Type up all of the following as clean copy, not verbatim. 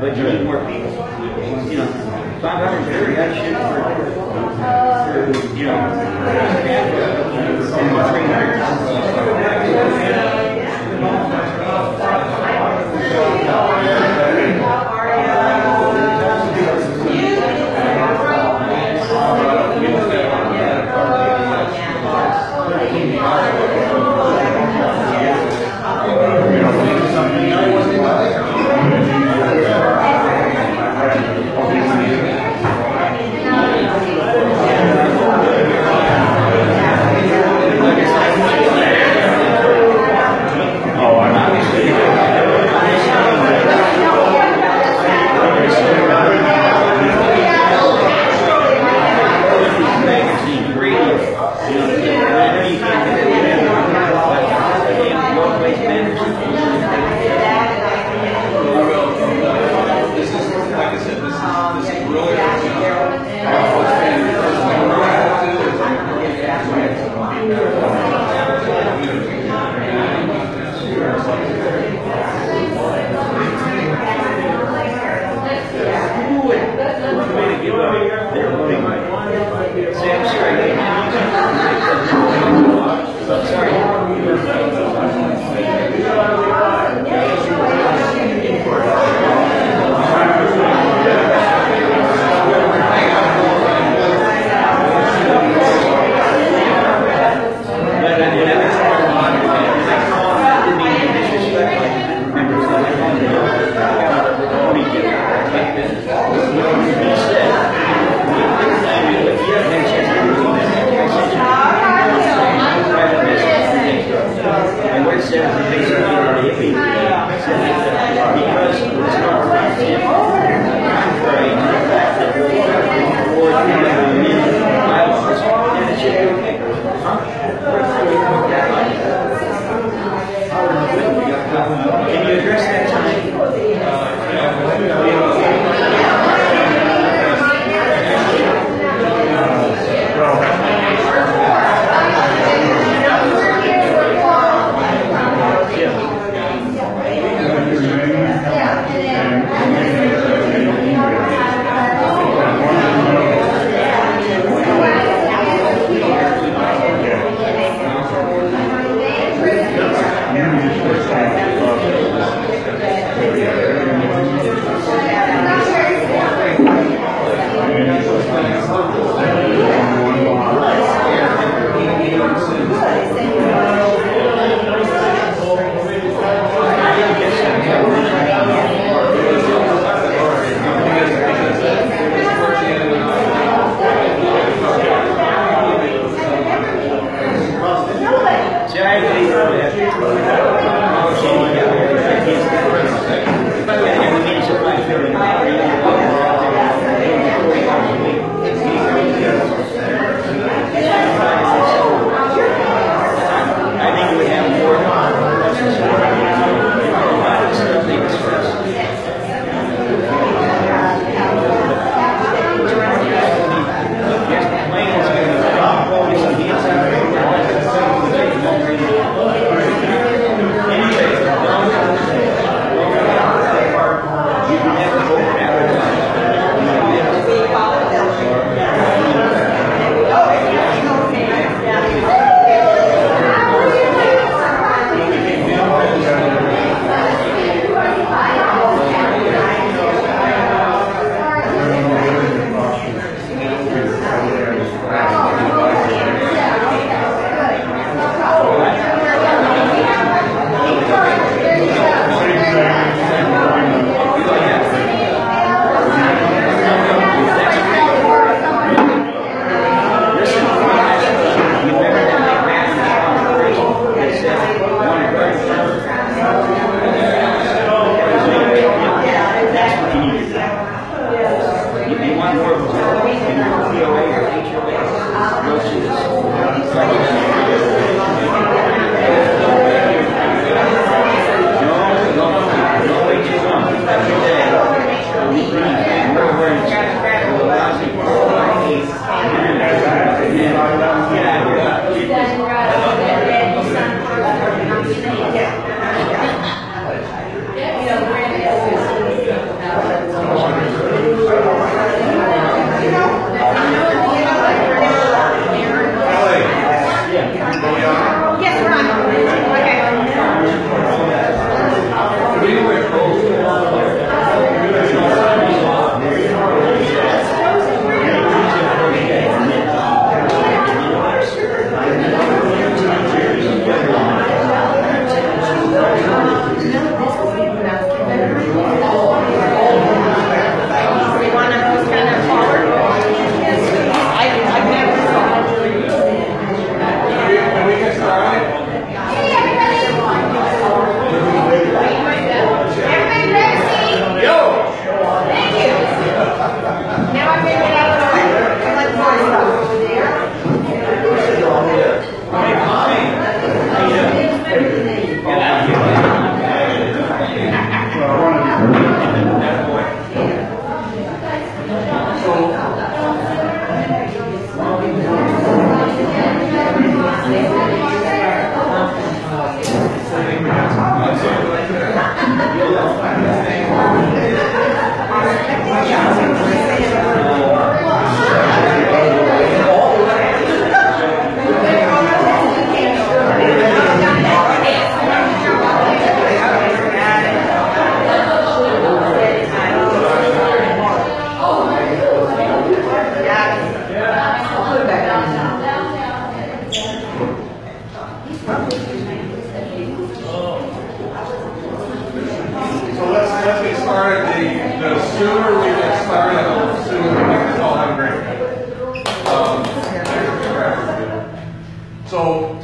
But you need more people. You know, 530, I shoot for, you know, and 300.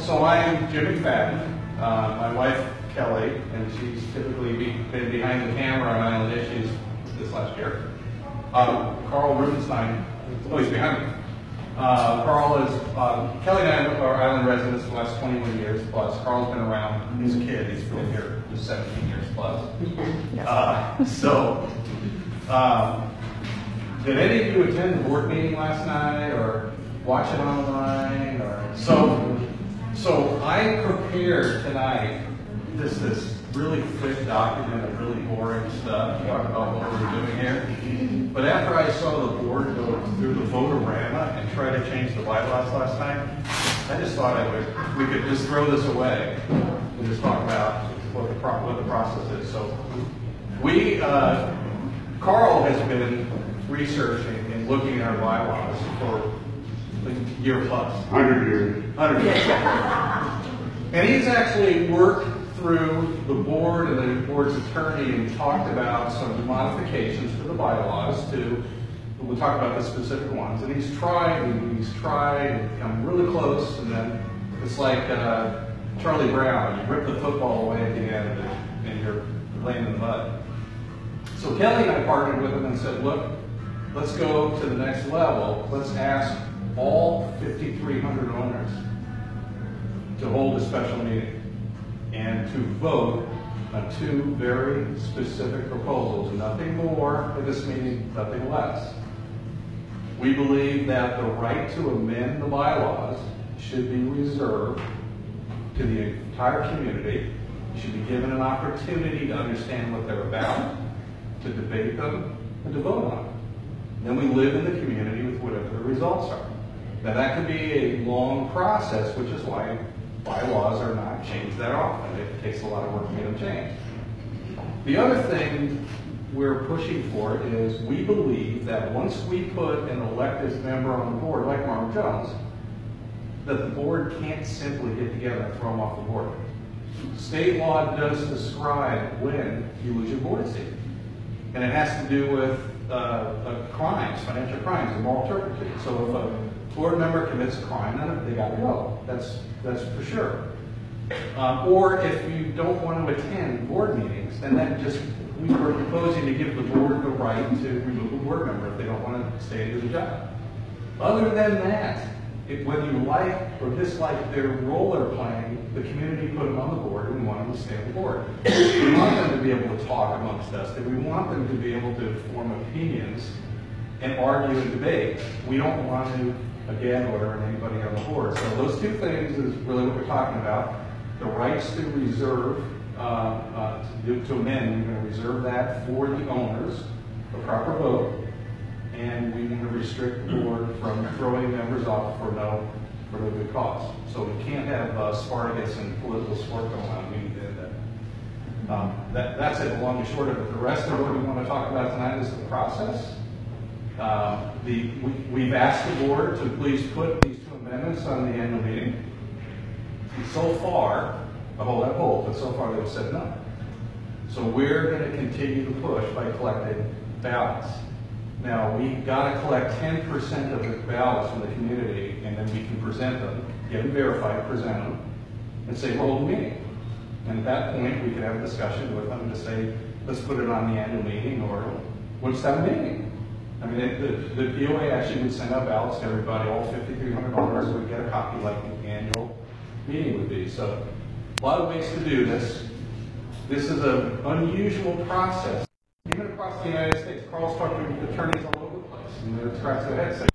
So I'm Jimmy Fadden, my wife Kelly, and she's typically been behind the camera on Island Issues this last year. Carl Rubenstein, oh, he's behind me. Carl is, Kelly and I are island residents for the last 21 years plus. Carl's been around, he's a kid, he's been here for 17 years plus. Did any of you attend the board meeting last night or watch it online? So I prepared tonight this really thick document of really boring stuff to talk about what we're doing here. But after I saw the board go through the votorama and try to change the bylaws last night, I just thought we could just throw this away and just talk about what the process is. So Carl has been researching and looking at our bylaws for a year plus. 100 years. 100 years. And he's actually worked through the board and the board's attorney and talked about some modifications to the bylaws we'll talk about the specific ones. And he's tried and come really close, and then it's like Charlie Brown, you rip the football away at the end and you're laying in the mud. So Kelly and I partnered with him and said, look, let's go to the next level. Let's ask all 5,300 owners to hold a special meeting and to vote on two very specific proposals. Nothing more at this meeting, nothing less. We believe that the right to amend the bylaws should be reserved to the entire community. You should be given an opportunity to understand what they're about, to debate them, and to vote on them. Then we live in the community with whatever the results are. Now that could be a long process, which is why bylaws are not changed that often. It takes a lot of work to get them changed. The other thing we're pushing for is we believe that once we put an elected member on the board, like Mark Jones, that the board can't simply get together and throw him off the board. State law does describe when you lose your board seat. And it has to do with crimes, financial crimes, and moral turpitude. So if a board member commits a crime, then they got to go. That's for sure. Or if you don't want to attend board meetings, then we were proposing to give the board the right to remove a board member if they don't want to stay and do the job. Other than that, whether you like or dislike their role they're playing, the community put them on the board and we want them to stay on the board. We want them to be able to talk amongst us, and we want them to be able to form opinions and argue and debate. We don't want to, again, order anybody on the board. So those two things is really what we're talking about. The rights to reserve, to amend, we're going to reserve that for the owners, the proper vote, and we want to restrict the board from throwing members off for no good cause. So we can't have Spartacus and political sport going on. We need that. That's it, long and short of it. The rest of what we want to talk about tonight is the process. We've asked the board to please put these two amendments on the annual meeting. And so far, I hold that hope, but so far they've said no. So we're going to continue to push by collecting ballots. Now, we've got to collect 10% of the ballots from the community, and then we can present them, get them verified, present them, and say, we'll hold a meeting. And at that point, we can have a discussion with them to say, let's put it on the annual meeting, or what's that meeting? I mean, the POA actually would send out ballots to everybody, all 5,300 owners would get a copy like the annual meeting would be. So, a lot of ways to do this. This is an unusual process. Even across the United States, Carl's talking to attorneys all over the place, and they're scratching their heads saying,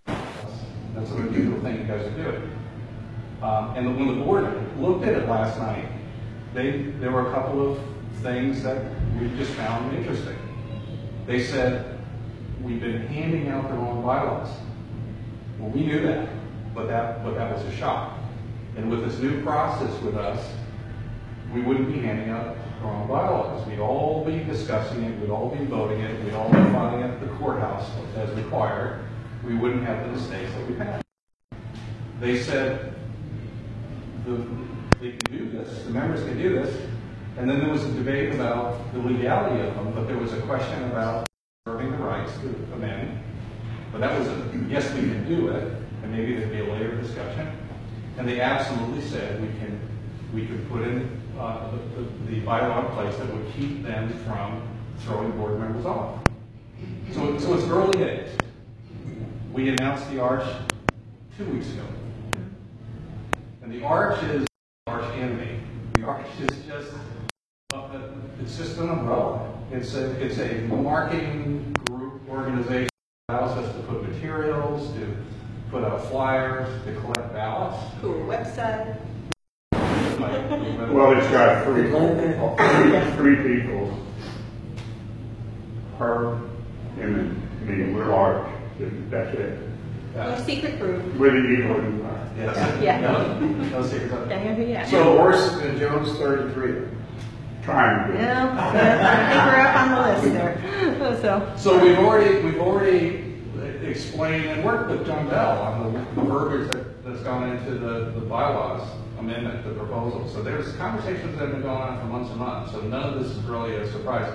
that's an unusual thing you guys are doing. And when the board looked at it last night, there were a couple of things that we just found interesting. They said, we've been handing out the wrong bylaws. Well, we knew that, but that was a shock. And with this new process with us, we wouldn't be handing out the wrong bylaws. We'd all be discussing it, we'd all be voting it, we'd all be filing it at the courthouse as required. We wouldn't have the mistakes that we've had. They said, they can do this, the members can do this, and then there was a debate about the legality of them, but there was a question about reserving the rights to amend. But that was a, yes, we can do it, and maybe there'd be a later discussion. And they absolutely said we could put in the bylaw in place that would keep them from throwing board members off. So it's early days. We announced the ARCH 2 weeks ago. And the ARCH is arch enemy. The ARCH is just, it's just an umbrella. It's a marketing group organization that allows us to put materials, to put out flyers, to collect ballots. Cool website. Well, it's got three people per meeting. We're large. That's it. No secret group. We're the evil empire. Yes. Yeah. No secret. Yeah. So Orson and Jones 33. Trying to. Yeah, I think we're up on the list there. So we've already explained and worked with John Bell on the verbiage that's gone into the bylaws amendment, the proposal. So there's conversations that have been going on for months and months. So none of this is really a surprise.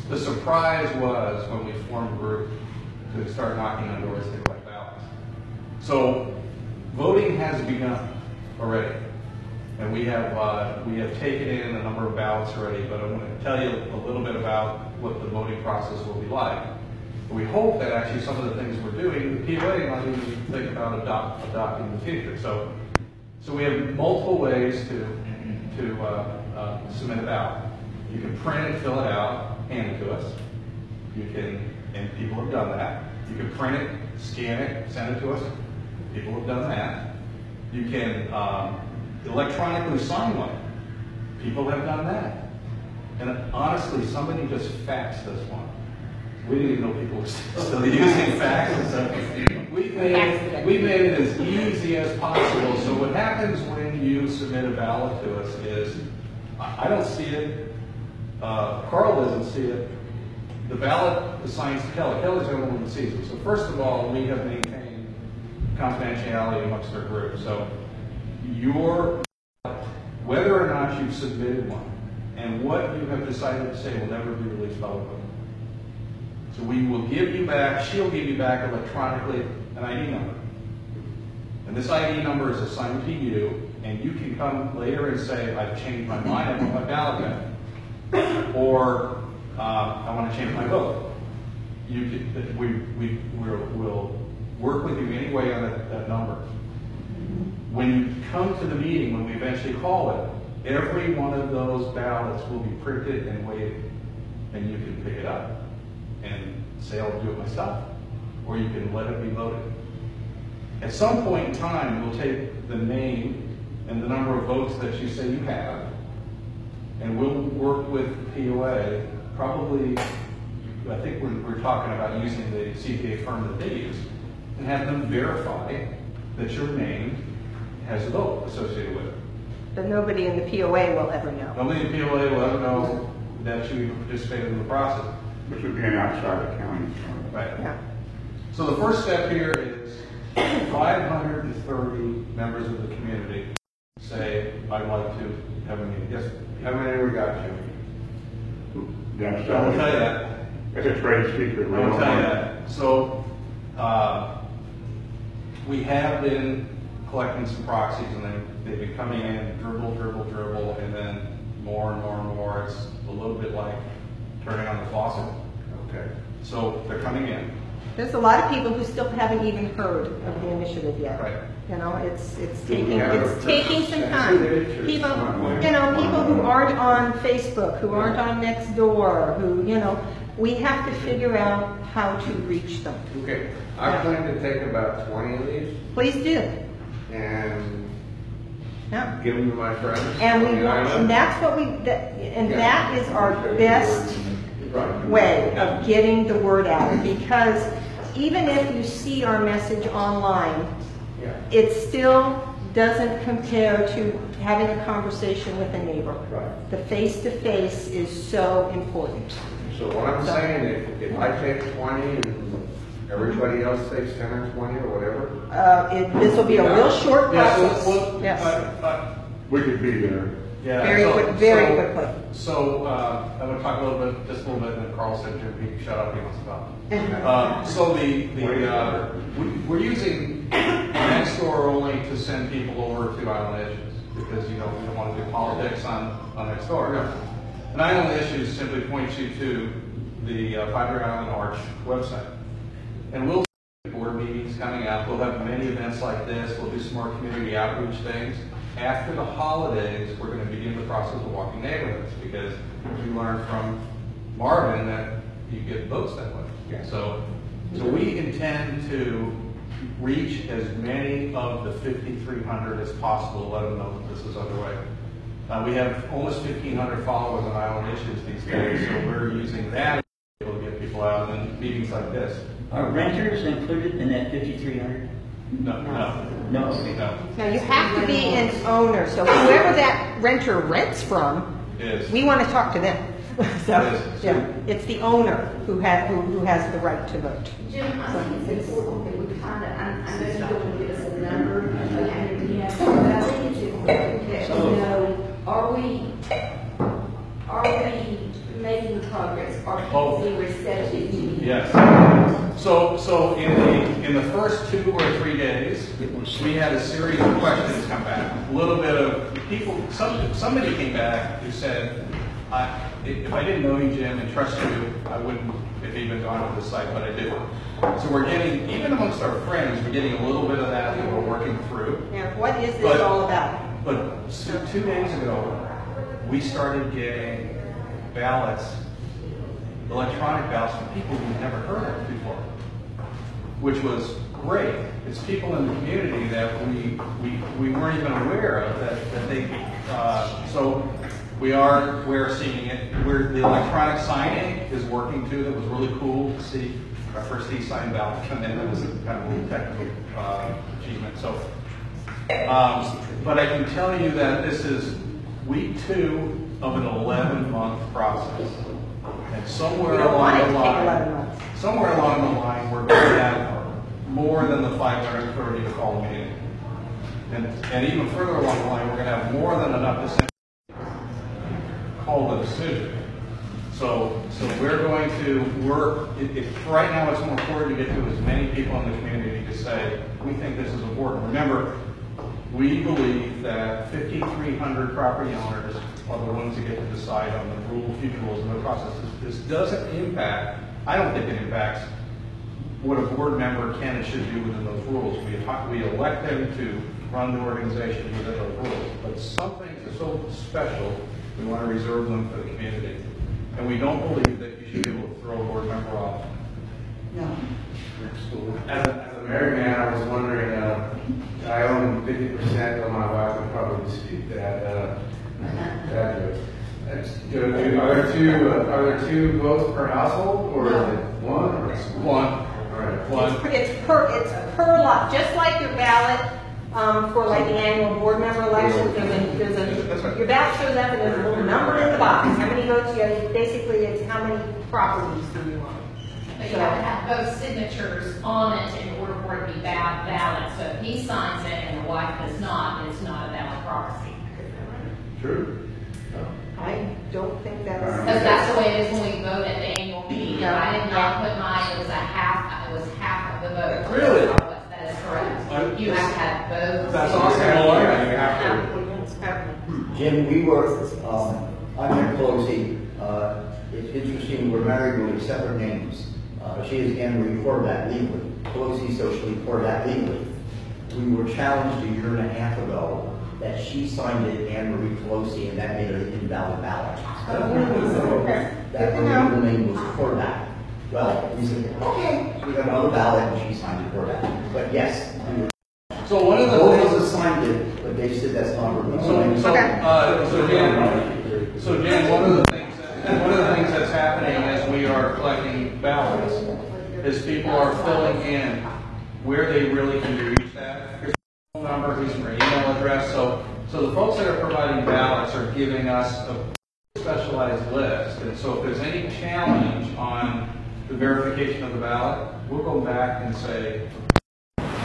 The surprise was when we formed a group to start knocking on doors to collect ballots. So voting has begun already. And we have taken in a number of ballots already, but I'm going to tell you a little bit about what the voting process will be like. We hope that actually some of the things we're doing, the POA might even think about adopting in the future. So we have multiple ways to submit a ballot. You can print it, fill it out, hand it to us. You can, and people have done that. You can print it, scan it, send it to us. People have done that. You can electronically sign one. People have done that. And honestly, somebody just faxed us one. We didn't even know people were still using faxes. So we made it as easy as possible. So what happens when you submit a ballot to us is, I don't see it, Carl doesn't see it, the ballot assigns to Kelly. Kelly's the only one that sees it. So first of all, we have maintained confidentiality amongst our group. So whether or not you've submitted one and what you have decided to say will never be released publicly. So we will give you back, she'll give you back electronically an ID number. And this ID number is assigned to you, and you can come later and say, I've changed my mind, I want my ballot back. Or I want to change my vote. We'll work with you anyway on that number. When you come to the meeting, when we eventually call it, every one of those ballots will be printed and weighted, and you can pick it up and say, I'll do it myself, or you can let it be voted. At some point in time, we'll take the name and the number of votes that you say you have, and we'll work with POA, probably, I think we're talking about using the CPA firm that they use, and have them verify that your name has a vote associated with it. But nobody in the POA will ever know. Nobody in the POA will ever know that you participated in the process. Which would be an outside accounting firm. Right. Yeah. So the first step here is 530 members of the community say, I'd like to have a meeting. Yes? How many we got, Jim? That's I will tell you that. It's a trade secret. I will tell you that. So we have been collecting some proxies, and they've been coming in, dribble, and then more and more and more. It's a little bit like turning on the faucet. Okay. So they're coming in. There's a lot of people who still haven't even heard of the initiative yet. Right. You know, it's we taking have some time. People, people who aren't on Facebook, who aren't on Nextdoor, who, we have to figure out how to reach them. Okay. I plan to take about 20 of these Please do. and Yeah. give them to my friends. And on we the want, island. and that's what that is our best Right. way of getting the word out, because even if you see our message online, Yeah. it still doesn't compare to having a conversation with a neighbor. Right. The face-to-face is so important. So what I'm saying, if I take 20 and everybody else takes 10 or 20 or whatever, This will be a real short Yeah, process. well, Yes, We could be there. yeah, very so- very so- quickly. So, I'm gonna talk just a little bit, and then Carl said, Jim, he shut up, he wants to talk. So we're using Nextdoor only to send people over to Island Issues, because, we don't want to do politics on Nextdoor. And Island Issues simply points you to the Padre Island Arch website. And we'll see board meetings coming up, we'll have many events like this, we'll do some more community outreach things. After the holidays, we're going to begin the process of walking neighborhoods, because we learned from Marvin that you get votes that way. So we intend to reach as many of the 5,300 as possible, let them know that this is underway. We have almost 1,500 followers on Island Issues these days, so we're using that to be able to get people out in meetings like this. Are renters included in that 5,300? No. No. Now, you have to be an owner, so whoever that renter rents from, Is. we want to talk to them. So, Yes. yeah, it's the owner who has the right to vote. Jim, I think it's important that we kind of, I know you don't want to give us a number, but I think it's important that we know, are we making progress? Are people being receptive to you? Yes. So in the first 2 or 3 days, we had a series of questions come back. A little bit of people, somebody came back who said, if I didn't know you, Jim, and trust you, I wouldn't have even gone to the site, but I did. So we're getting, even amongst our friends, we're getting a little bit of that that we're working through. Now, what is this all about? But 2 days ago, we started getting ballots, electronic ballots from people we've never heard of before, which was great. It's people in the community that we weren't even aware of that they. So we're seeing it. The electronic signing is working too. That was really cool to see our first e-sign ballot come in. That was kind of a little technical achievement. So, but I can tell you that this is week 2 of an 11-month process. And somewhere We don't along want it the to take line, 11 months. somewhere along the line, we're going to have more than the 530 to call a meeting. And even further along the line, we're going to have more than enough to call the decision. So we're going to work, right now it's more important to get to as many people in the community to say, we think this is important. Remember, we believe that 5,300 property owners are the ones who get to decide on the future rules and the process. This doesn't impact, I don't think it impacts what a board member can and should do within those rules. We elect them to run the organization within those rules. But some things are so special, we want to reserve them for the community. And we don't believe that you should be able to throw a board member off. No. as a married man, I was wondering, I own 50%, of my wife would probably dispute that. Are there two votes per household, or is it one? Or One. all right. One. It's per lot, just like your ballot for like the annual board member election. That's right. Your ballot shows up and there's a little number in the box. How many votes you have? Basically, it's how many properties do you own? But you have to have both signatures on it in order for it to be valid. So if he signs it and the wife does not, it's not a valid proxy. True. I don't think that's. Because that's the way it is when we vote at the annual meeting. Yeah. I did not put mine, it was half of the vote. Really? That is correct. You have to have both. That's signatures. awesome. Yeah, you have to. Jim, we work, I'm Jim Pelosi. It's interesting, we're married, but we have separate names. She is Anne Marie Horvath legally, Pelosi socially, Horvath legally. We were challenged a year and a half ago that she signed it, Anne Marie Pelosi, and that made it an invalid ballot. Okay. That her legal name was Horvath. Well, we said, okay, so we got another ballot and she signed it Horvath. But yes, we were So one of the both of things, us signed it, but they said that's not a So Jan, one of the things that's happening as we are collecting ballots is people are filling in where they really can be reached at. Here's their phone number, here's their email address. So the folks that are providing ballots are giving us a specialized list. And so if there's any challenge on the verification of the ballot, we'll go back and say,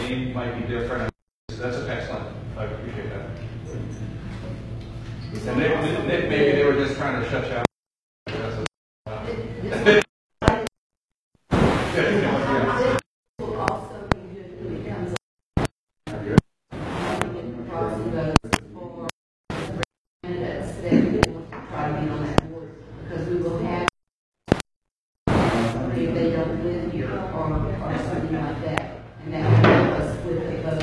name might be different. That's excellent. I appreciate that. And maybe they were just trying to shut you out. Will also be good when it comes crossing votes for candidates that will try to be on that board, because we will have if they don't live here or something like that, and that will help us with the vote.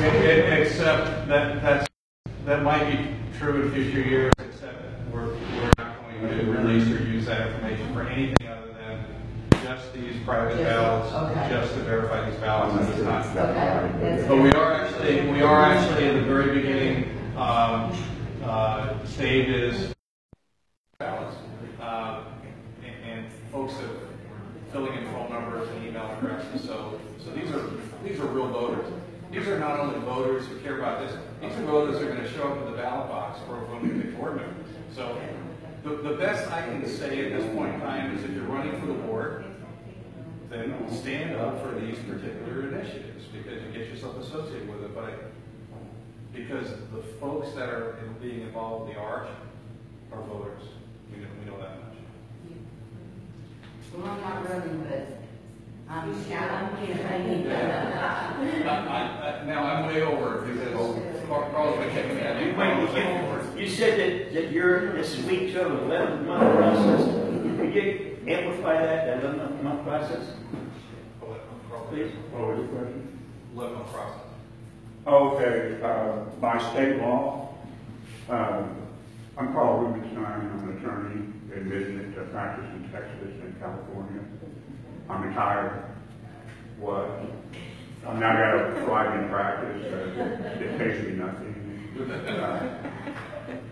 Except that might be true in future years, except we're not going to release or use that information for anything other than just these private ballots, just to verify these ballots at this time. But we are actually in the very beginning stages ballots, and folks that filling in phone numbers and email addresses. So these are real voters. These are not only voters who care about this. These are voters who are going to show up in the ballot box for when we pick board members. So the best I can say at this point in time is if you're running for the board, then stand up for these particular initiatives because you get yourself associated with it. But because the folks that are being involved in the arch are voters, we know that much. Well, I'm not running, but I'm campaigning. Now I'm way over because Carl's been kicking me out. You said that this is week 2 of an 11-month process. Could you amplify that 11-month process? Please. What was the question? 11-month process. Okay, by state law, I'm Carl Rubenstein. I'm an attorney in business. I practice in Texas and California. I'm retired. I've now got a thriving practice. It pays me nothing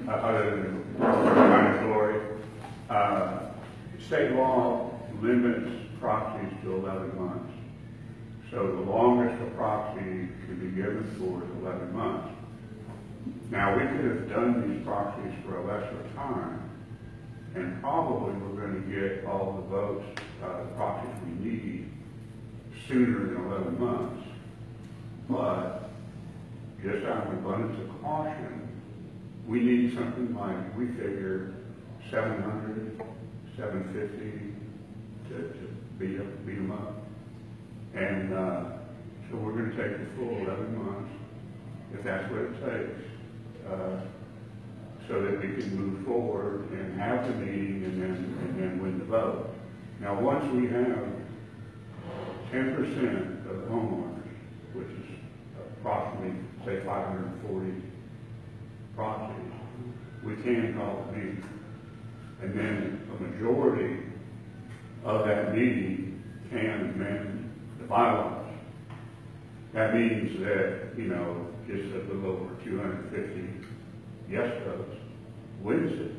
other than kind of glory. State law limits proxies to 11 months. So the longest a proxy can be given for is 11 months. Now we could have done these proxies for a lesser time, and probably we're going to get all the votes, proxies we need sooner than 11 months. But just out of abundance of caution, we need something like, we figure 700, 750 to beat them up. And so we're going to take the full 11 months, if that's what it takes, so that we can move forward and have the meeting and then win the vote. Now, once we have 10% of the homeowners, which is approximately, say, 540 proxies, we can call a meeting. And then a majority of that meeting can amend the bylaws. That means that, just a little over 250 yes votes wins this.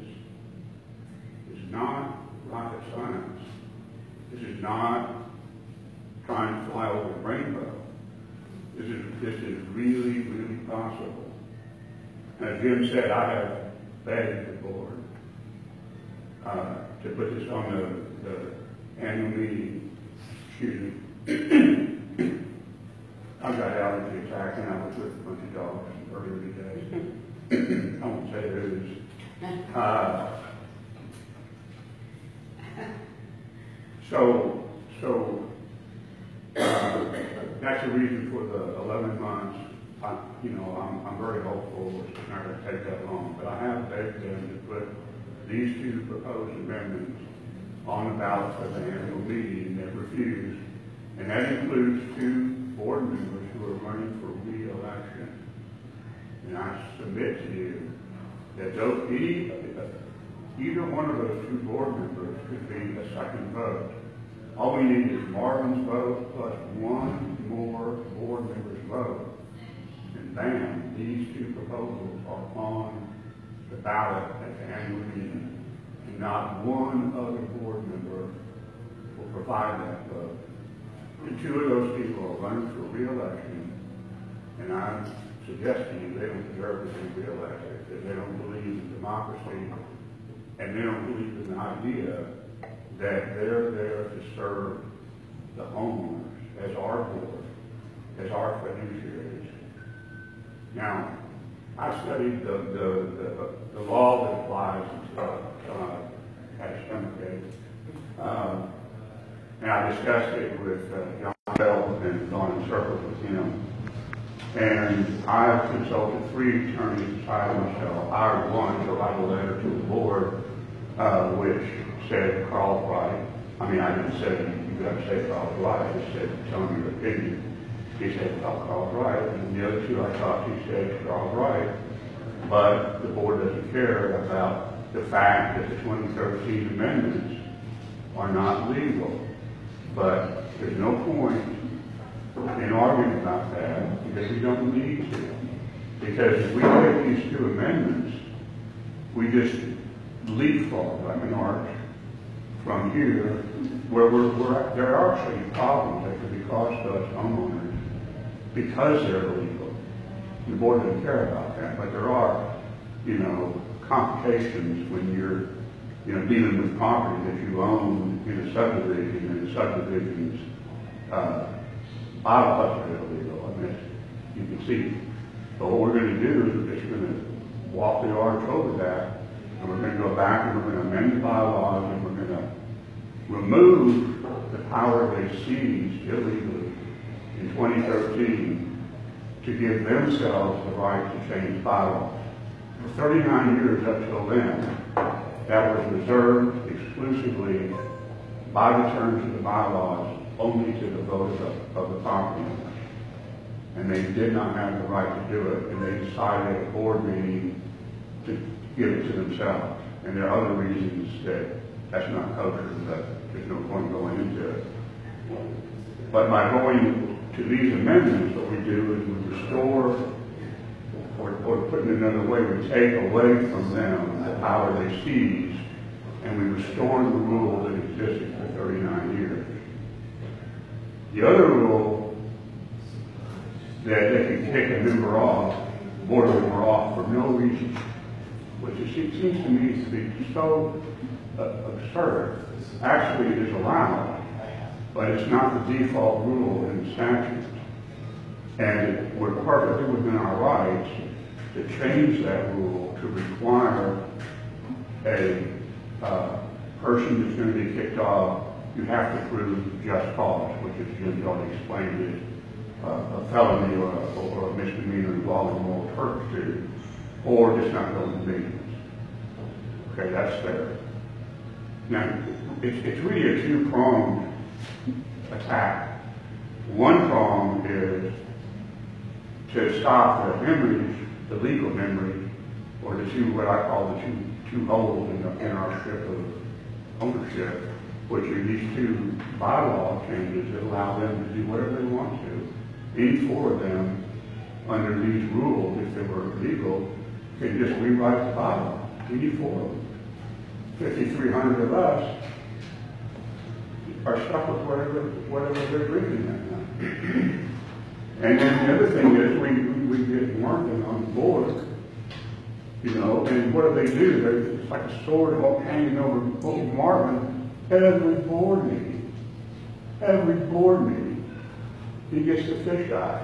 It's not rocket science. This is not trying to fly over the rainbow. This is really, really possible. As Jim said, I have begged the board to put this on the annual meeting. Excuse me. I've got allergy attack and I was with a bunch of dogs earlier today. I won't say who's. That's the reason for the 11 months. I'm very hopeful it's not going to take that long, but I have begged them to put these two proposed amendments on the ballot for the annual meeting that refused, and that includes 2 board members who are running for re-election. And I submit to you that either one of those 2 board members could be a second vote. All we need is Marvin's vote plus 1 more board member's vote, and bam, these two proposals are on the ballot at the annual meeting, and not one other board member will provide that vote. And two of those people are running for re-election, and I'm suggesting you they don't deserve to be re-elected, because they don't believe in democracy, and they don't believe in the idea that they're there to serve the homeowners as our board, as our fiduciaries. Now, I studied the law that applies at Stoneman. And I discussed it with John Bell and gone in circles with him. And I've consulted 3 attorneys besides myself. I hired one to write a letter to the board, which said Carl's right. I mean, I didn't say you got to say Carl's right. I just said, tell me your opinion. He said, oh, Carl's right. And the other 2 I talked to said, Carl's right. But the board doesn't care about the fact that the 2013 amendments are not legal. But there's no point in arguing about that, because we don't need to. Because if we take these 2 amendments, we just leapfrog like an arch from here, where there are actually problems that could be caused to us homeowners because they're illegal. The board doesn't care about that, but there are, complications when you're, dealing with property that you own in a subdivision, and the subdivision's bylaws are illegal. I mean, you can see. But what we're going to do is we're just going to walk the arch over that, and we're going to go back and we're going to amend the bylaws, and we're going to remove the power they seized illegally in 2013 to give themselves the right to change bylaws. For 39 years up till then, that was reserved exclusively by the terms of the bylaws only to the voters of the property owners. And they did not have the right to do it, and they decided at a board meeting to give it to themselves. And there are other reasons that that's not kosher, but there's no point going into it. But by going to these amendments, what we do is we restore, or put it another way, we take away from them the power they seized, and we restore the rule that existed for 39 years. The other rule that they can kick a member off, board member off for no reason, which it seems to me to be so absurd, actually is allowed, but it's not the default rule in the statute. And we're perfectly within our rights to change that rule to require a person that's going to be kicked off, you have to prove just cause, which as Jim's already explained is a felony or a misdemeanor involving moral turpitude, or just not going to meetings. Okay, that's fair. Now, it's really a 2-pronged attack. One prong is to stop the hemorrhage, the legal hemorrhage, or the what I call the two holes in our ship of ownership, which are these 2 bylaw changes that allow them to do whatever they want to. Any 4 of them, under these rules, if they were legal, can just rewrite the bylaw. Any 4 of them. 5,300 of us are stuck with whatever they're reading right now. And then the other thing is we get working on the board, and what do? It's like a sword hanging over Marvin. Every board meeting, he gets the fisheye.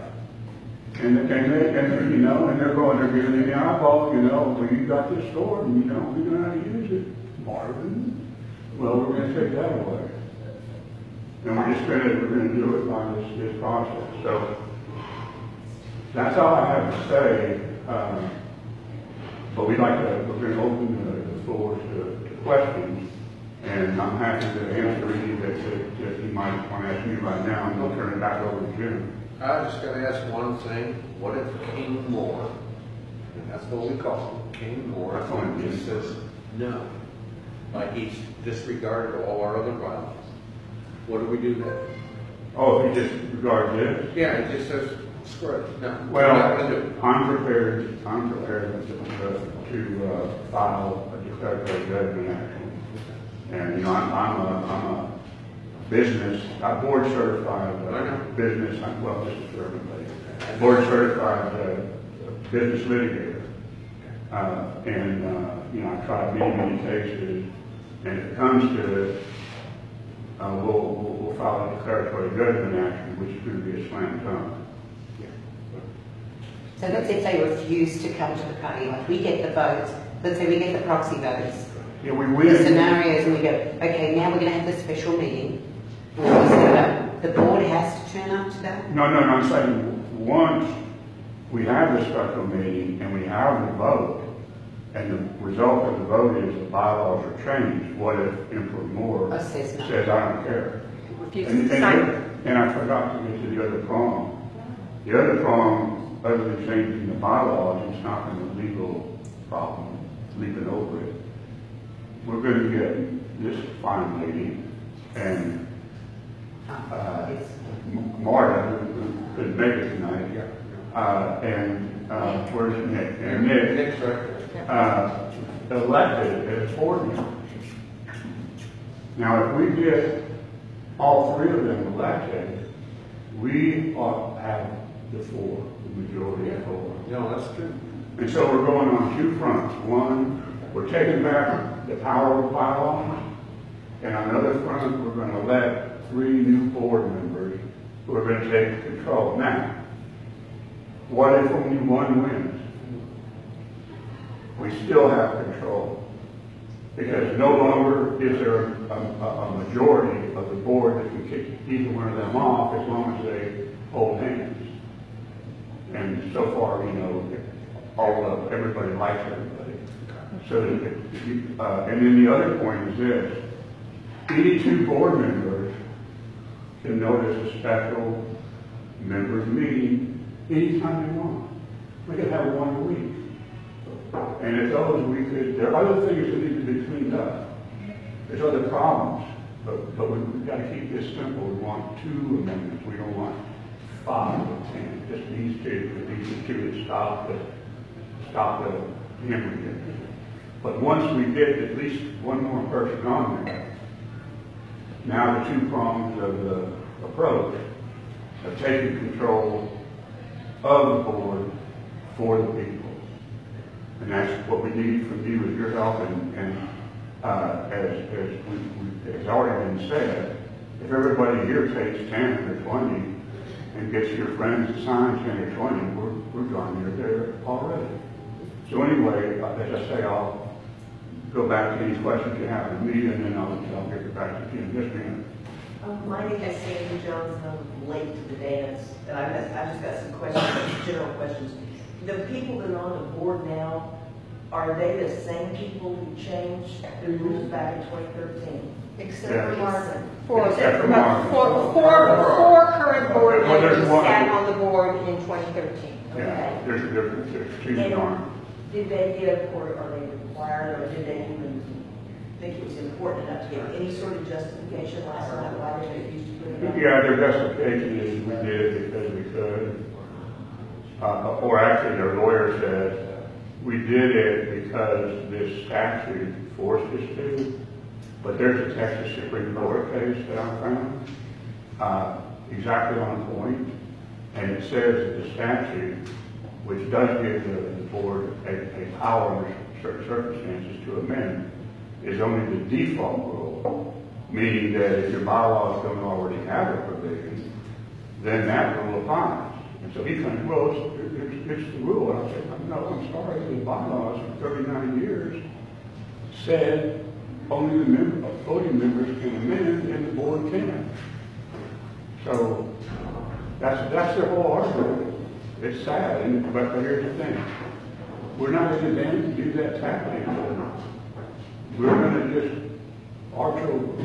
And they're going, they're giving him the eyeball, well, you got this sword, and we know how to use it, Marvin. Well, we're going to take that away. And we're going to do it by this process. So that's all I have to say. But we're going to open the floor to questions. And I'm happy to answer any that you might want to ask me right now, and I'll turn it back over to Jim. I was just going to ask one thing. What if King Moore, and that's what we call him, King Moore, just says no, like he's disregarded all our other bylaws? What do we do then? Oh, if he disregards this? Yeah, he just says, screw it. No. Well, we're not gonna do it. I'm prepared to file a declaratory judgment action. And, I'm a business, I'm board certified business, well, this is for everybody. Board certified business litigator. I've tried many cases, and if it comes to it, we'll file a declaratory judgment action, which is going to be a slam dunk. So let's say if they refuse to come to the party, like we get the votes, let's say we get the proxy votes. Yeah, we The win. scenarios, and we go, okay, now we're going to have this special meeting. We set it up. The board has to turn up to that? No, I'm saying, once we have the special meeting and we have the vote, and the result of the vote is the bylaws are changed, what if Emperor Moore Says no. says, I don't care? Refuses to sign. And I forgot to get to the other prong. The other prong, other than changing the bylaws, it's not going to legal problem, leaping over it. We're going to get this fine lady and Marta, who couldn't make it tonight, where's Nick? And Nick's right. Elected as board members. Now, if we get all three of them elected, we ought to have the majority of four. No, that's true. And so we're going on two fronts. One, we're taking back the power of bylaws, and on the other front, we're going to let three new board members who are going to take control. Now, what if only one wins? We still have control, because no longer is there a majority of the board that can kick either one of them off as long as they hold hands. And so far, everybody likes everybody. So, and then the other point is this: any two board members can notice a special members meeting anytime they want. We could have one a week. And if those there are other things that need to be cleaned up. There's other problems, but we've got to keep this simple. We want 2 amendments. We don't want 5 or 10. Just these two to stop the hemorrhage. But once we get at least one more person on there, now the 2 prongs of the approach of taking control of the board for the people. And that's what we need from you with your help. And as already been said, if everybody here takes 10 or 20 and gets your friends to sign 10 or 20, we're darn near there already. So anyway, as I say, I'll go back to any questions you have of me, and then I'll get back to you in just a minute. My name is Sandy Jones, and I'm late to the dance. And I just got some questions, general questions. The people that are on the board now, are they the same people who changed the rules back in 2013? Except Yeah. for Marvin. Except for Marvin. Four current board Well, there's members one. sat on the board in 2013. Yeah, there's a difference. There's 2 And arms. did they give, or are they required, or did they even think it was important enough to give any sort of justification last night why they refused to put it on? Yeah, their justification is we did it because we could. Or actually, their lawyer said, we did it because this statute forced us to. But there's a Texas Supreme Court case that I found, exactly on point. And it says that the statute, which does give the board a power under certain circumstances to amend, is only the default rule, meaning that if your bylaws don't already have a provision, then that rule applies. And so he claimed, well, it's the rule. And I said, no, I'm sorry, the bylaws for 39 years said only the voting members can amend and the board can. So that's their whole argument. It's sad, but here's the thing. We're not in the dance to do that tackling. We're going to just arch over.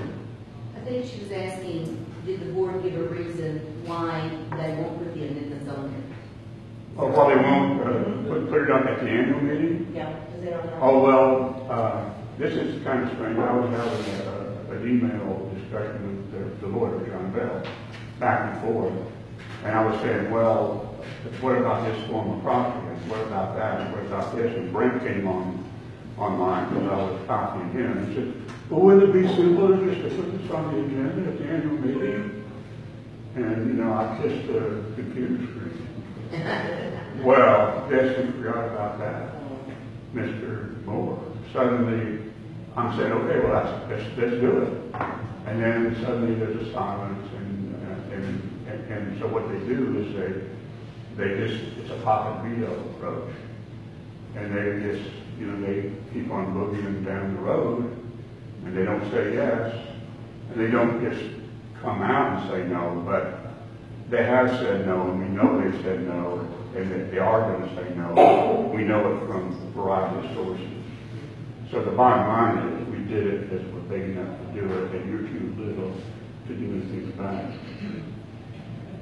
I think she was asking, did the board give a reason why they won't put the amendments on there? Oh, well, they won't put it on at the annual meeting? Yeah, because they don't know. Oh, well, this is kind of strange. I was having an email discussion with the lawyer, John Bell, back and forth. And I was saying, well, what about this form of property? And what about that? And what about this? And Brent came online because I was copying him. And he said, well, wouldn't it be simpler just to put this on the agenda at the annual meeting? And, you know, I kissed the computer screen. Well, guess who forgot about that? Mr. Moore. Suddenly, I'm saying, okay, well, let's do it. And then suddenly there's a silence, and so what they do is it's a pocket veto approach. And they just, you know, they keep on boogieing down the road, and they don't say yes, and they don't just come out and say no, but they have said no, and we know they've said no, and that they are going to say no. We know it from a variety of sources. So the bottom line is, we did it because we're big enough to do it, and you're too little to do anything about it.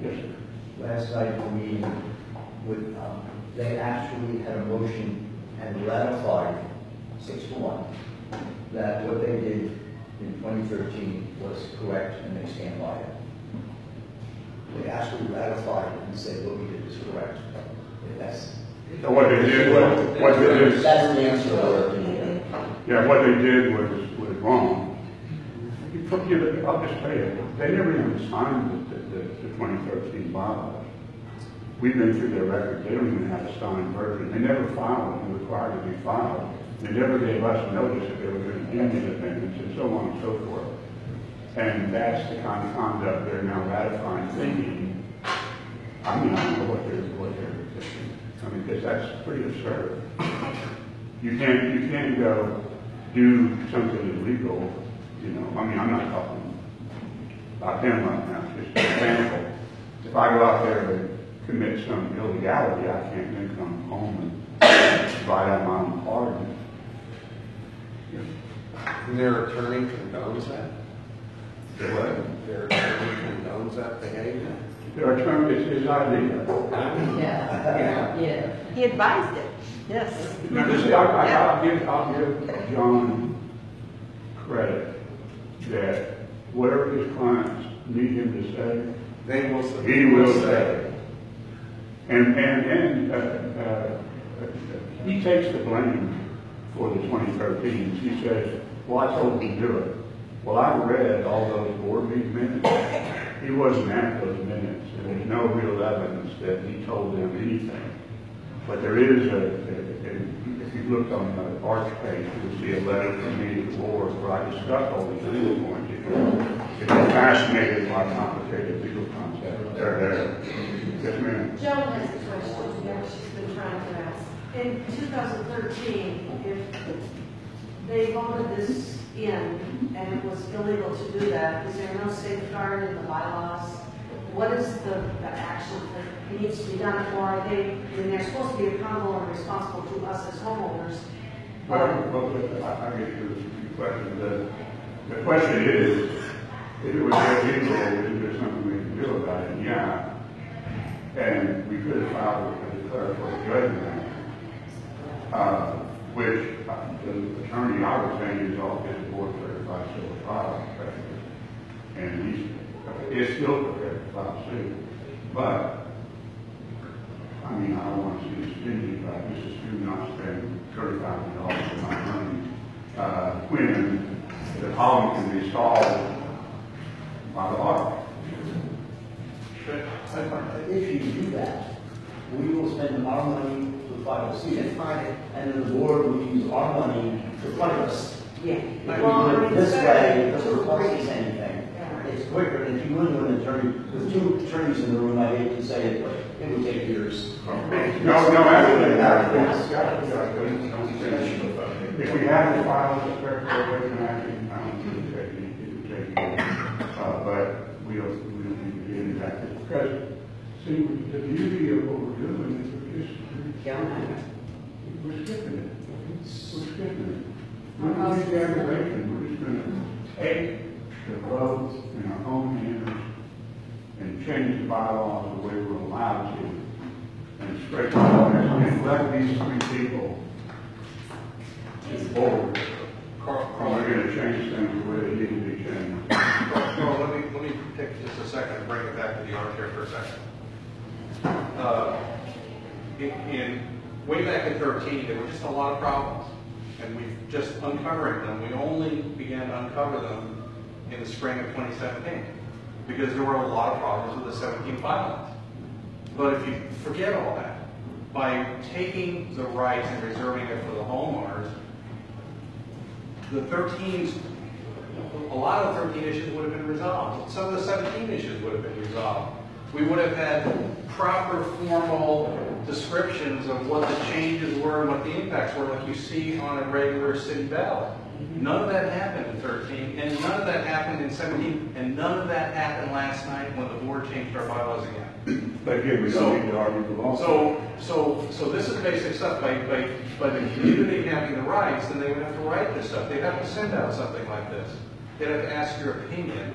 Yes, sir. Last night, the meeting, they actually had a motion and ratified 6-1 that what they did in 2013 was correct, and they stand by it. They actually ratified it and said what we did was correct. That's So what they did was, that's the answer. yeah, what they did was wrong. I'll just tell you, they never even signed the 2013 bylaws. We've been through their record. They don't even have a signed version. They never filed it and required to be filed. They never gave us notice that they were going to do the amendments and so on and so forth. And that's the kind of conduct they're now ratifying, thinking. I mean, I don't know what they're thinking. I mean, because that's pretty absurd. You can't go do something illegal. You know, I mean, I'm not talking about him right now. It's just an example. If I go out there and commit some illegality, I can't then come home and write out my own pardon. And their attorney condones that? What? Their attorney condones that behavior? Their attorney, it's his idea. Yeah. He advised it, yes. Now, this, I'll give John credit that whatever his clients need him to say, They will say. he will say. And he takes the blame for the 2013. He says, well, I told him to do it. Well, I read all those board meeting minutes. He wasn't at those minutes, and there's no real evidence that he told them anything. But there is if you look on the Arch page, you'll see a letter from me to the board where I discuss all these legal points. If you're fascinated by complicated legal concepts, they're there. Yes, ma'am. Joan has a question that she's been trying to ask. In 2013, if they voted this in and it was illegal to do that, is there no safeguard in the bylaws? What is the action that needs to be done, or are they, when they're supposed to be accountable and responsible to us as homeowners? Well, I get to the question. The question is, if it was illegal, is there something we can do about it? Yeah. And we could have filed a declaratory judgment, which the attorney I was saying is all his board certified civil trial inspector. And he is still prepared to file suit. But, I mean, I don't want to see this stingy, but I just assume not spend $35 of my money when the problem can be solved by the audit. If you do that, we will spend our money to file a suit, and then the board will use our money to fight us. Yeah. If we do it this way, it doesn't cost us anything. It's quicker than if you went to an attorney, with 2 attorneys in the room, I hate to say it, but it would take years. No, actually, if we had to file a declaratory judgment action, I don't think it would take years. But we'll be in that. Because, see, the beauty of what we're doing is we're skipping it. We're skipping it. We're not going to do aggravation. We're just going to take the vote in our own hands and change the bylaws the way we're allowed to, and straighten out and let these 3 people to the board. We're going to change things the way they need to be changed. Well, let me take just a second and bring it back to the armchair for a second. way back in 13, there were just a lot of problems, and we've just uncovered them. We only began to uncover them in the spring of 2017 because there were a lot of problems with the 17 bylaws. But if you forget all that, by taking the rights and reserving it for the homeowners, a lot of the 13 issues would have been resolved. Some of the 17 issues would have been resolved. We would have had proper formal descriptions of what the changes were and what the impacts were, like you see on a regular city ballot. None of that happened in 13, and none of that happened in 17, and none of that happened last night when the board changed our bylaws again. But again, we don't need to argue the law. So this is basic stuff. By the community having the rights, then they would have to write this stuff. They'd have to send out something like this. They'd have to ask your opinion,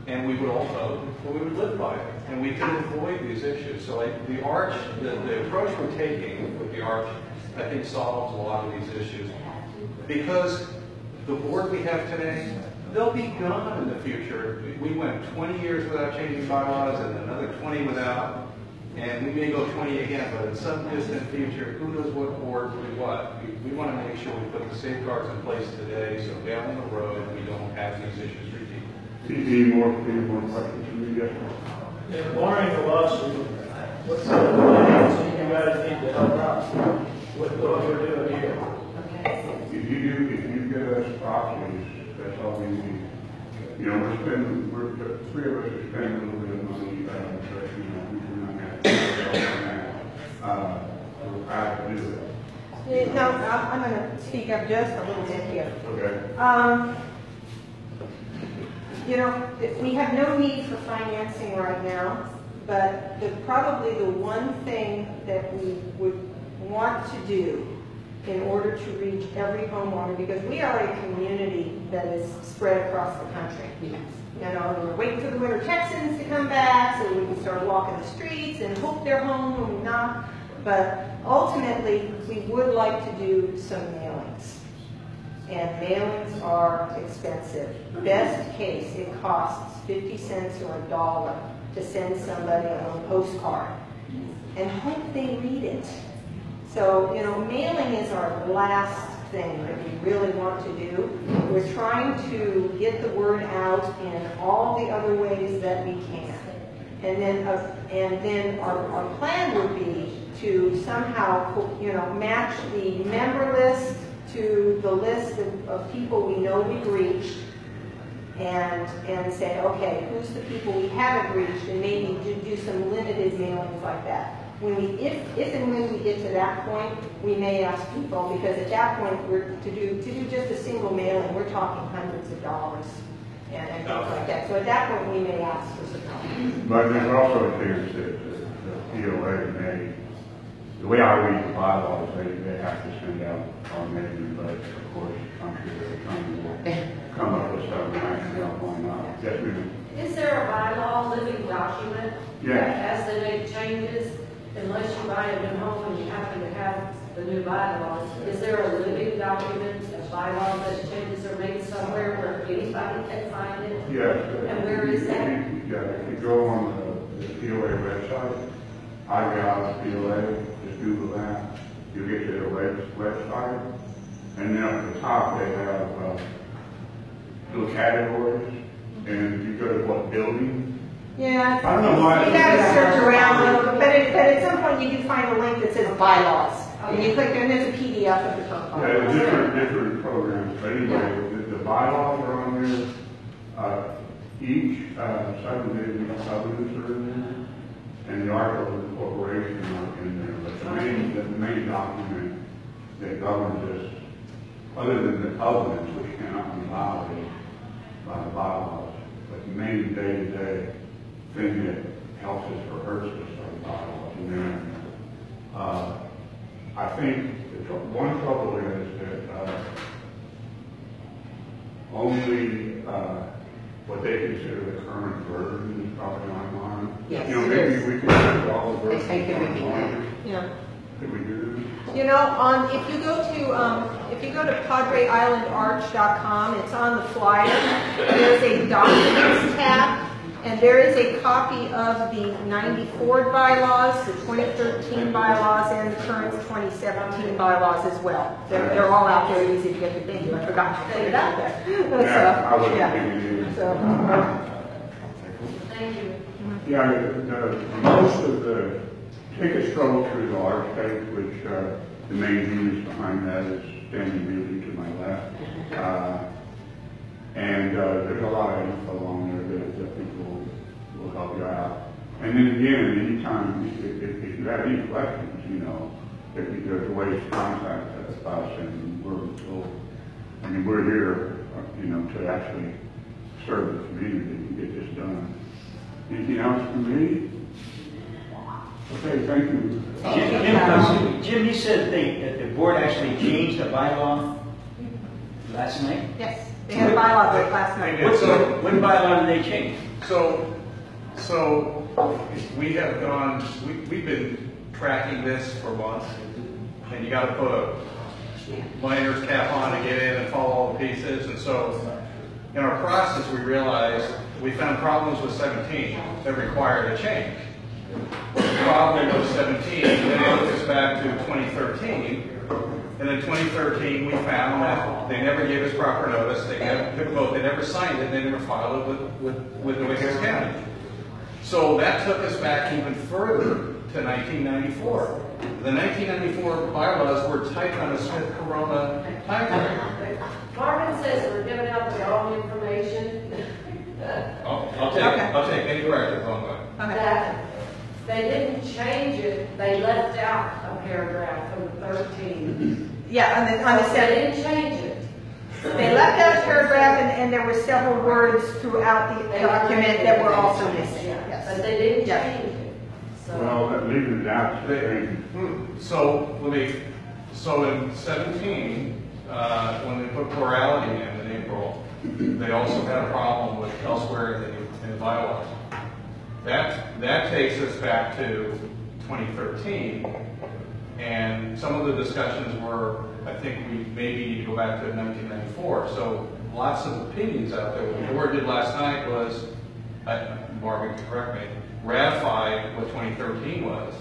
and we would all vote, and we would live by it, and we could avoid these issues. So the approach we're taking with the ARCH, I think solves a lot of these issues. Because the board we have today, they'll be gone in the future. We went 20 years without changing bylaws and another 20 without, and we may go 20 again, but in some distant future, who knows what board will do what. We want to make sure we put the safeguards in place today so down the road we don't have these issues repeat. Any more questions from you guys? Barring the lawsuit, what's the financing you guys need to help out with what we're doing here? If you get us properties, that's all we need. You know, the three of us are spending a little bit of money, but you know, we're not going to have to we're proud to do it. No, I'm going to speak up just a little bit here. Okay. You know, we have no need for financing right now, but probably the one thing that we would want to do in order to reach every homeowner, because we are a community that is spread across the country. Yes. You know, we're waiting for the winter Texans to come back so we can start walking the streets and hope they're home when we're not. But ultimately, we would like to do some mailings. And mailings are expensive. Best case, it costs 50 cents or $1 to send somebody a little postcard and hope they read it. So, you know, mailing is our last thing that we really want to do. We're trying to get the word out in all the other ways that we can. And then our plan would be to somehow, you know, match the member list to the list of people we know we've reached and say, okay, who's the people we haven't reached, and maybe do some limited mailings like that. If and when we get to that point, we may ask people, because at that point, to do just a single mailing, we're talking hundreds of dollars and things like that. So at that point, we may ask for some help. But there's also a chance that the POA may, the way I read the bylaws, they have to send out our mailing, but of course, I'm sure they're trying to come up with something actually on why not. Yes, ma'am. Is there a bylaw living document that as they make changes, unless you buy a new home and you happen to have the new bylaws, is there a living document, a bylaw that changes are made somewhere where anybody can find it? Yes. And where is that? If you go on the POA website, POA, just Google that, you'll get to their website, and then at the top they have little categories, and if you go to what building, Yeah, I don't know why. you gotta search around a little bit, but at some point you can find a link that says bylaws, and you click there, and there's a PDF of the code. different programs, but anyway, the bylaws are on there, each subdivision covenants are in there, and the article of incorporation are in there, but the main document that governs this, other than the covenants, which cannot be violated by the bylaws, but the main day-to-day thing that helps us rehearse this are the bylaws. And then, I think one trouble is that only what they consider the current version is probably online. Yes, You know, it maybe is. we could have all the versions They take everything online. Yeah. Could we do that? You know, if you go to PadreIslandArch.com, it's on the flyer. There's a documents tab, And there is a copy of the 94 bylaws, the 2013 bylaws, and the current 2017 bylaws as well. They're all out there, easy to get. Thank you, I forgot to put it out there. Yeah, I wasn't yeah. thinking either. So, Thank you. Yeah, most of the, take a stroll through the Archpage, which the main genius behind that is standing immediately to my left. And there's a lot of info along there that people will help you out. And then again, anytime, if you have any questions, you know, there's ways to contact us, and we're here, you know, to actually serve the community and get this done. Anything else from me? Okay, thank you. Jim, you said that the board actually changed the bylaw last night? yes, they had a bylaw vote last night. What bylaw did they change? So we have gone, we've been tracking this for months, and you gotta put a miner's cap on to get in and follow all the pieces, and so in our process we realized we found problems with 17 that required a change. The problem was 17, then it took us back to 2013, and in 2013 we found that they never gave us proper notice, they never signed it, they never filed it with New Essex County. So that took us back even further to 1994. The 1994 bylaws were typed on a Smith Corona timeframe. Marvin says we're giving out the wrong information. I'll take any corrective on that. That they didn't change it, they left out a paragraph from the 13. Yeah, on the They 7th. didn't change it. They left out a paragraph, and there were several words throughout the document that were also missing. Yeah, Yes. but they didn't Yeah. change it. So, Well, leaving it out, So in 17, when they put plurality in April, they also had a problem with elsewhere in the bylaws. That takes us back to 2013, and some of the discussions were, I think we maybe need to go back to 1994. So lots of opinions out there. What the board did last night was, Marvin can correct me, ratify what 2013 was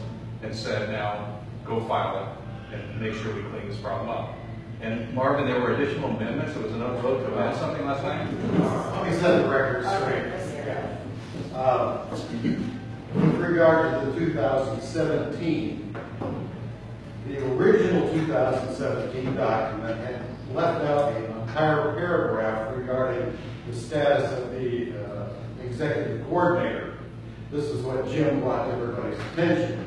and said, now go file it and make sure we clean this problem up. And Marvin, there were additional amendments. There was another vote to amend something last night? Let me set the record straight. With regard to the 2017, the original 2017 document had left out an entire paragraph regarding the status of the executive coordinator. This is what Jim brought to everybody's attention.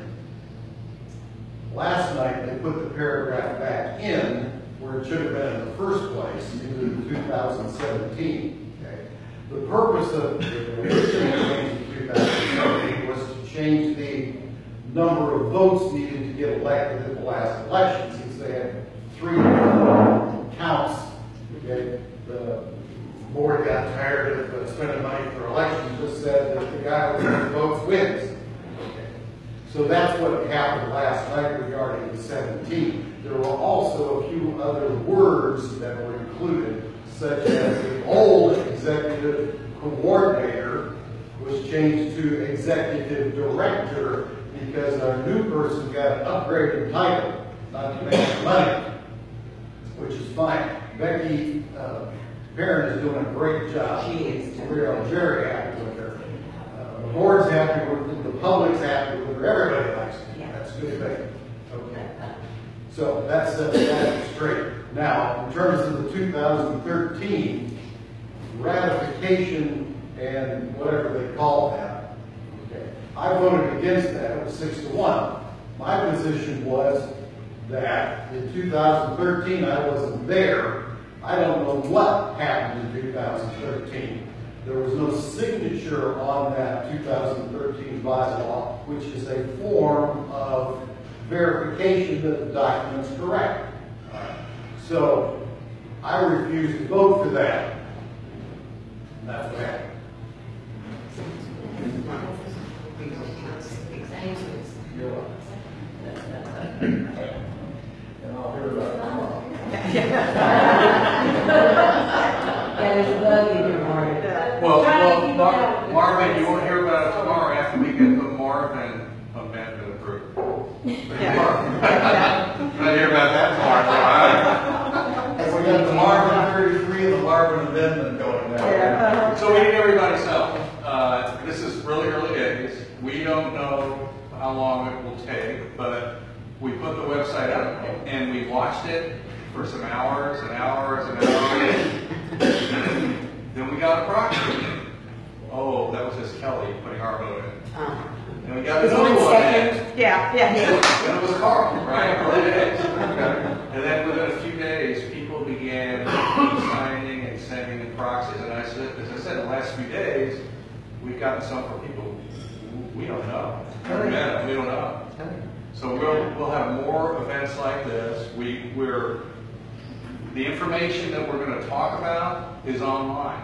Last night, they put the paragraph back in where it should have been in the first place, into 2017. Okay? The purpose of the original change in 2017 was to change the number of votes needed to get elected at the last election, since they had 3 counts. Okay? The board got tired of spending money for elections, just said that the guy with the votes wins. Okay. So that's what happened last night regarding the 17. There were also a few other words that were included, such as the old executive coordinator was changed to executive director because our new person got an upgraded title, not to make money, which is fine. Becky Perrin is doing a great job. She is. We are very happy with her. The board's happy with her, the public's happy with her, everybody likes her. Yeah. That's a good thing. Okay. So that's that straight. Now, in terms of the 2013 ratification and whatever they call that, okay, I voted against that. It was 6-1. My position was that in 2013 I wasn't there. I don't know what happened in 2013. There was no signature on that 2013 bylaw, which is a form of verification that the document's correct. So I refuse to vote for that. And that's what happened. You're welcome. And I'll hear about it tomorrow. Yeah, there's a bug in your heart. Well, Marvin, you won't hear about it tomorrow after we get the Marvin amendment approved. Not hear about that tomorrow. We got the Marvin 33 and the Marvin amendment going now. So we need everybody's help. This is really early days. We don't know how long it will take, but we put the website up and we watched it for some hours and hours and hours. Then we got a proxy. Oh, that was just Kelly putting our vote in. And we got another one in. Yeah. And it was Carl, right? Early days. And then within a few days, people began signing and sending in proxies. And I said, as I said, in the last few days, we've gotten some from people we don't know. We don't know. So we'll have more events like this. The information that we're going to talk about is online.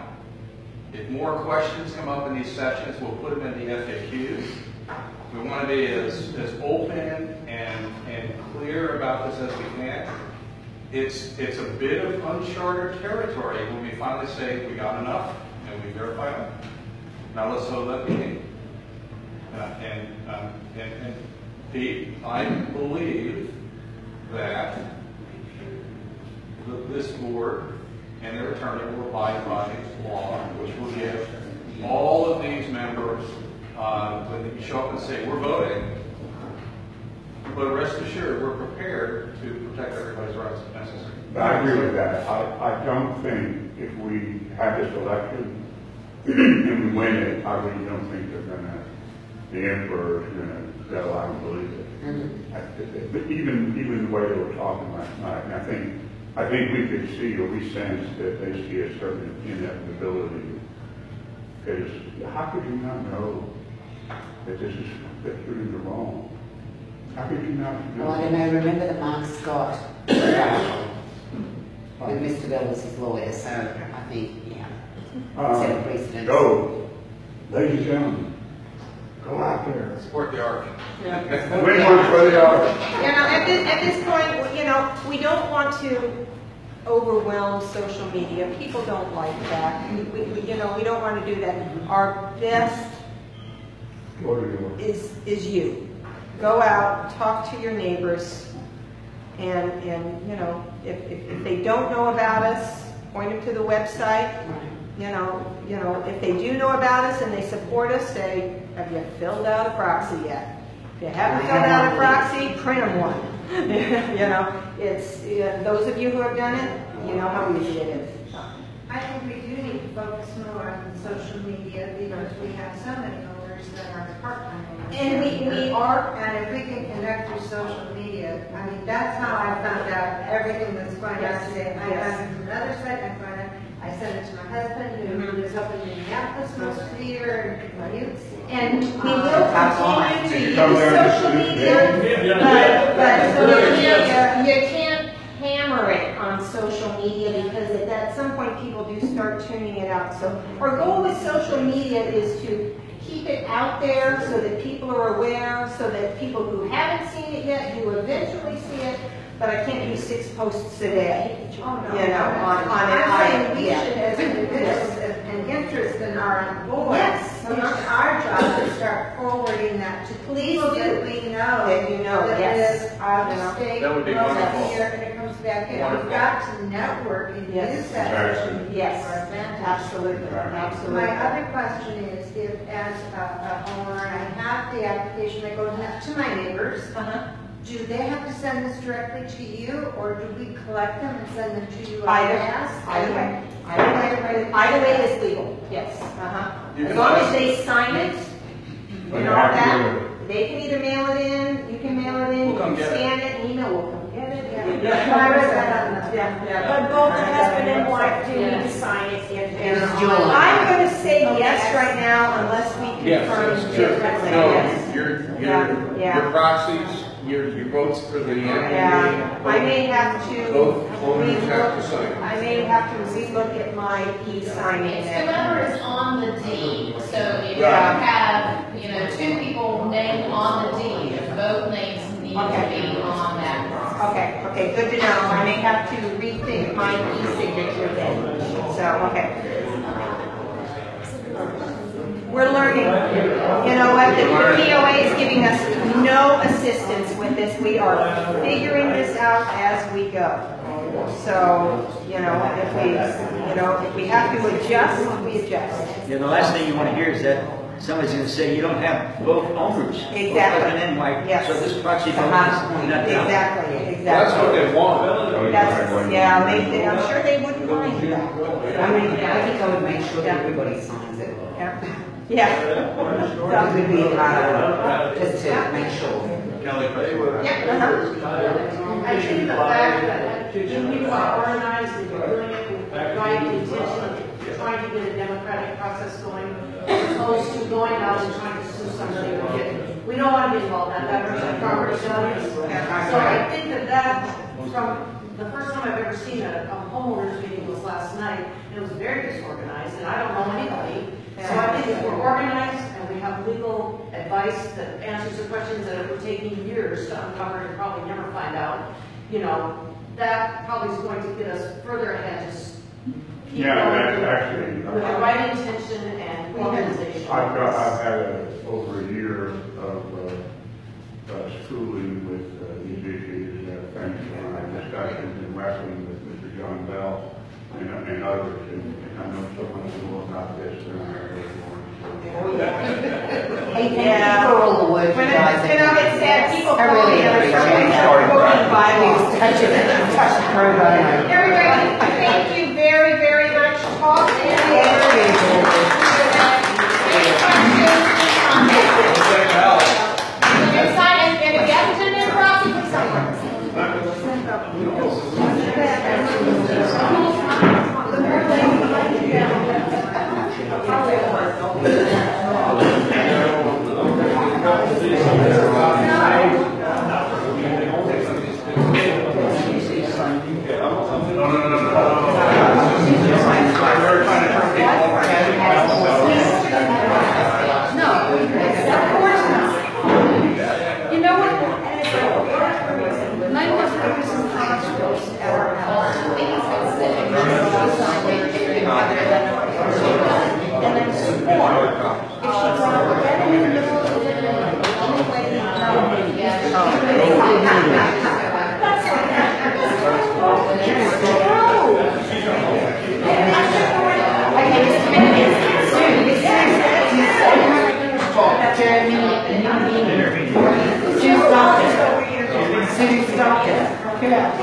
If more questions come up in these sessions, we'll put them in the FAQs. We want to be as open and clear about this as we can. It's a bit of uncharted territory when we finally say we got enough and we verify them. Now let's hold that meeting. And Pete, I believe that this board and their attorney will abide by law, which will give all of these members, when they show up and say, we're voting, but rest assured, we're prepared to protect everybody's rights if necessary. I agree with that. I don't think if we have this election and we win it, I really don't think the emperor is going to go. I don't believe it. But even the way they were talking last night, and I think we could see or we sense that they see a certain inevitability. Because how could you not know that that you're in the wrong? How could you not know? Well, I don't know. Remember that Mark Scott with Mr. Bell was his lawyer, so I think, set a precedent. Go, ladies and gentlemen. Go out there. Support the argument. We want for the argument. At this point, we don't want to overwhelm social media. People don't like that. We don't want to do that. Our best is you. Go out, talk to your neighbors, and if they don't know about us, point them to the website. If they do know about us and they support us, say, have you filled out a proxy yet? If you haven't filled out a proxy, print them one. It's those of you who have done it, you know how easy it is. I think we do need to focus more on social media because we have so many voters that are part-time. And we are. And if we can connect through social media, I mean, that's how I found out everything that's going on today. I found it from another site, I sent it to my husband who lives up in Minneapolis most of the year, and my youth. And we will continue to use social media, but you can't hammer it on social media because at some point people do start tuning it out. So our goal with social media is to keep it out there so that people are aware, so that people who haven't seen it yet do eventually see it. But I can't do 6 posts a day, on it. I'm saying we should, as individuals, an interest in our board. Yes. It's our job to start forwarding that to people that we know. That you know, that yes. is out of state. That would be goes up wonderful. here and it comes back in. Wonderful. We've got to network and Yes. use that. Exactly. Yes, For advantage. absolutely, absolutely. My other question is, if as a homeowner, I have the application, I go to my neighbors, do they have to send this directly to you, or do we collect them and send them to you? Either way is legal, yes. You As can long let as us- they sign it, and all that, they can either mail it in, you can mail it in, We'll you come can get it. scan it, and email will come get it. Yeah. But both the husband and wife do need to sign it if they're. It's July. I'm going to say yes right now unless we confirm differently. No, Yes. your proxies, your votes for the annual Yeah, I may have to. Both owners have to relook- sign. I may have to relook at my e-signing. It's whoever is on the deed, so if you Yeah. have, 2 people named on the deed, both names need to Okay. be on that process. Okay, good to know. I may have to rethink my e-signature then. So, okay. We're learning. You know what, the POA is giving us no assistance with this. We are figuring this out as we go. So, you know, if we have to adjust, we adjust. Yeah, the last thing you want to hear is that somebody's going to say you don't have both owners. Exactly. And then why, Yes. so this proxy vote is not done. Exactly. That's what they want. Yeah, I'm sure they wouldn't mind that. I mean, I think I would make sure that everybody signs it. Yeah. Yeah. It would be, just to make sure. Kelly, question. I think the fact that you are organized and you're doing it with the right intention of trying to get a democratic process going, as opposed to going out and trying to sue somebody or get, we don't want to be involved in that, that's farmers values. So I think that from the first time I've ever seen a homeowners meeting was last night, and it was very disorganized, and I don't know anybody. So I think if we're organized and we have legal advice that answers the questions that are taking years to uncover and probably never find out, you know, that probably is going to get us further ahead. Just keep Yeah, going that's actually. with the right intention and organization. I've had over a year of schooling with these issues, thanks to my discussions and wrestling with Mr. John Bell and others, and I know so much more about this than I ever Hey, thank you for all the work you guys are When I get sad, people I call really me and I start appreciate quoting that. Bibles. Touch the pro bono. Everybody, thank you very, very much. Talk to you. Any questions? Inside, and if you have to send in a proxy, please sign it. You know what? My husband some hospitals at our house. And I'm sworn, if she's on the bed in the middle of the day, the only way to know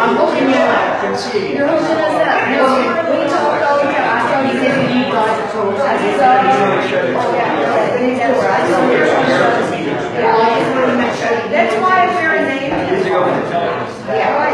I'm holding you up. you're holding us up. No, we talked all the time. I thought he said you guys are told. I said, oh, yeah. I just wanted to make sure. That's why I wear a name. Years ago, when the telephone. Yeah.